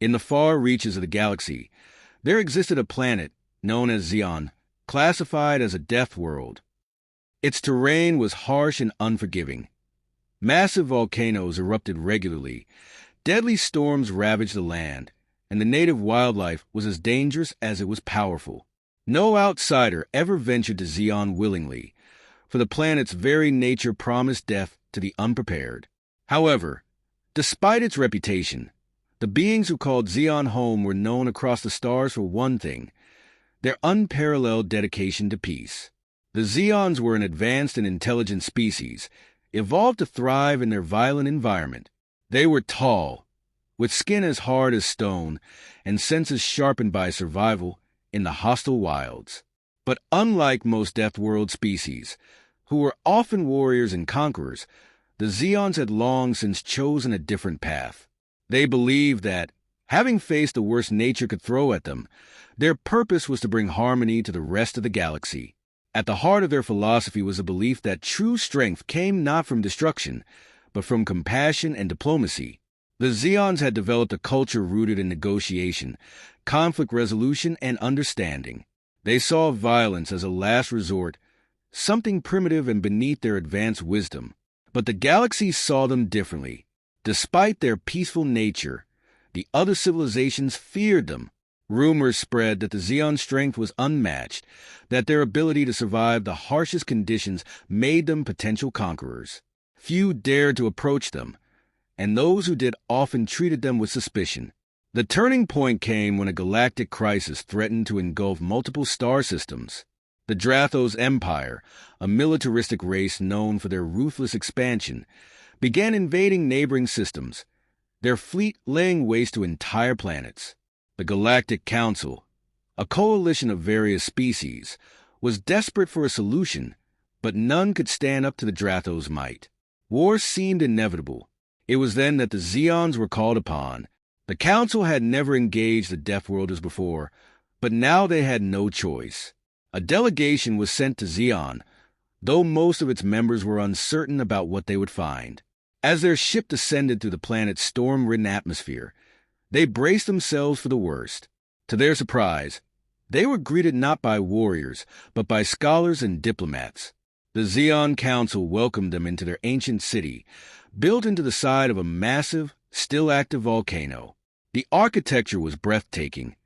In the far reaches of the galaxy, there existed a planet known as Xion, classified as a death world. Its terrain was harsh and unforgiving. Massive volcanoes erupted regularly, deadly storms ravaged the land, and the native wildlife was as dangerous as it was powerful. No outsider ever ventured to Xion willingly, for the planet's very nature promised death to the unprepared. However, despite its reputation, the beings who called Xion home were known across the stars for one thing: their unparalleled dedication to peace. The Xions were an advanced and intelligent species, evolved to thrive in their violent environment. They were tall, with skin as hard as stone and senses sharpened by survival in the hostile wilds. But unlike most Death World species, who were often warriors and conquerors, the Xions had long since chosen a different path. They believed that, having faced the worst nature could throw at them, their purpose was to bring harmony to the rest of the galaxy. At the heart of their philosophy was a belief that true strength came not from destruction, but from compassion and diplomacy. The Xions had developed a culture rooted in negotiation, conflict resolution, and understanding. They saw violence as a last resort, something primitive and beneath their advanced wisdom. But the galaxy saw them differently. Despite their peaceful nature, the other civilizations feared them. Rumors spread that the Xion strength was unmatched, that their ability to survive the harshest conditions made them potential conquerors. Few dared to approach them, and those who did often treated them with suspicion. The turning point came when a galactic crisis threatened to engulf multiple star systems. The Drathos Empire, a militaristic race known for their ruthless expansion, began invading neighboring systems, their fleet laying waste to entire planets. The Galactic Council, a coalition of various species, was desperate for a solution, but none could stand up to the Drathos' might. War seemed inevitable. It was then that the Xions were called upon. The Council had never engaged the Death Worlders before, but now they had no choice. A delegation was sent to Xion, though most of its members were uncertain about what they would find. As their ship descended through the planet's storm-ridden atmosphere, they braced themselves for the worst. To their surprise, they were greeted not by warriors, but by scholars and diplomats. The Xion Council welcomed them into their ancient city, built into the side of a massive, still-active volcano. The architecture was breathtaking,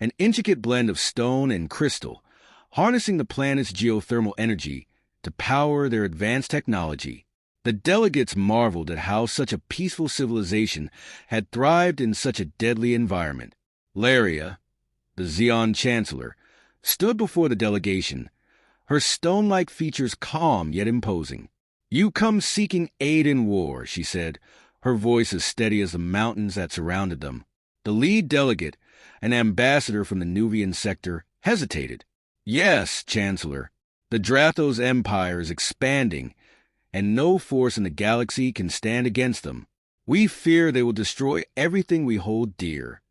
an intricate blend of stone and crystal, harnessing the planet's geothermal energy to power their advanced technology. The delegates marveled at how such a peaceful civilization had thrived in such a deadly environment. Laria, the Xion Chancellor, stood before the delegation, her stone-like features calm yet imposing. "You come seeking aid in war," she said, her voice as steady as the mountains that surrounded them. The lead delegate, an ambassador from the Nuvian sector, hesitated. "Yes, Chancellor, the Drathos Empire is expanding, and no force in the galaxy can stand against them. We fear they will destroy everything we hold dear."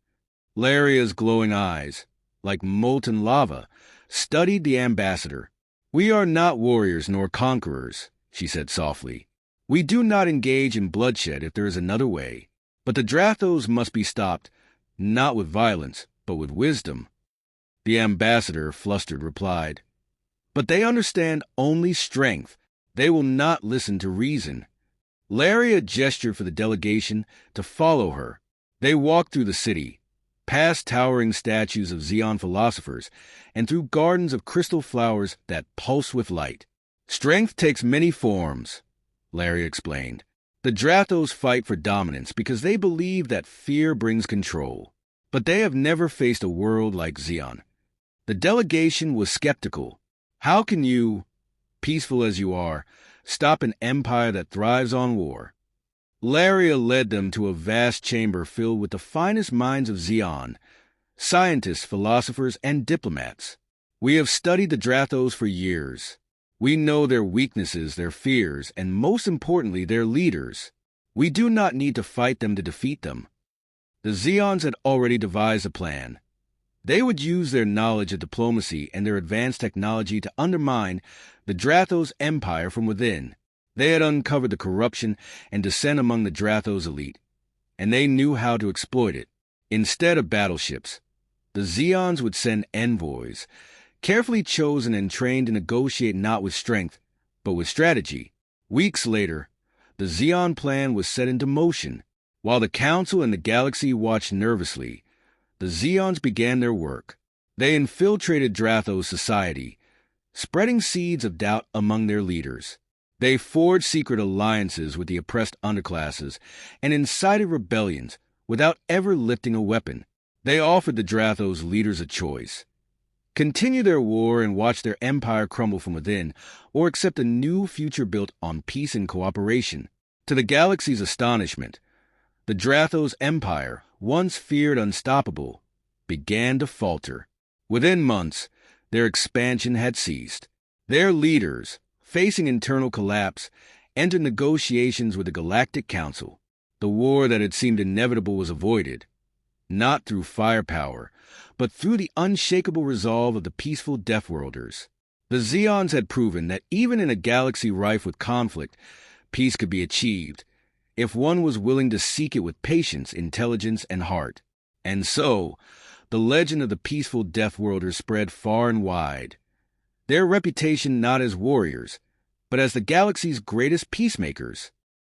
Laria's glowing eyes, like molten lava, studied the ambassador. "We are not warriors nor conquerors," she said softly. "We do not engage in bloodshed if there is another way. But the Drathos must be stopped, not with violence, but with wisdom." The ambassador, flustered, replied, "But they understand only strength. They will not listen to reason." Laria gestured for the delegation to follow her. They walked through the city, past towering statues of Xion philosophers, and through gardens of crystal flowers that pulsed with light. "Strength takes many forms," Laria explained. "The Drathos fight for dominance because they believe that fear brings control. But they have never faced a world like Xion." The delegation was skeptical. "How can you, peaceful as you are, stop an empire that thrives on war?" Laria led them to a vast chamber filled with the finest minds of Xion, scientists, philosophers, and diplomats. "We have studied the Drathos for years. We know their weaknesses, their fears, and most importantly, their leaders. We do not need to fight them to defeat them." The Xions had already devised a plan. They would use their knowledge of diplomacy and their advanced technology to undermine the Drathos Empire from within. They had uncovered the corruption and dissent among the Drathos elite, and they knew how to exploit it. Instead of battleships, the Zeons would send envoys, carefully chosen and trained to negotiate not with strength, but with strategy. Weeks later, the Zeon plan was set into motion. While the Council and the galaxy watched nervously, the Zeons began their work. They infiltrated Drathos society, spreading seeds of doubt among their leaders. They forged secret alliances with the oppressed underclasses and incited rebellions without ever lifting a weapon. They offered the Drathos leaders a choice: continue their war and watch their empire crumble from within, or accept a new future built on peace and cooperation. To the galaxy's astonishment, the Drathos Empire, once feared unstoppable, began to falter. Within months, their expansion had ceased. Their leaders, facing internal collapse, entered negotiations with the Galactic Council. The war that had seemed inevitable was avoided, not through firepower, but through the unshakable resolve of the peaceful Deathworlders. The Zeons had proven that even in a galaxy rife with conflict, peace could be achieved, if one was willing to seek it with patience, intelligence, and heart. And so, the legend of the peaceful Deathworlders spread far and wide. Their reputation not as warriors, but as the galaxy's greatest peacemakers.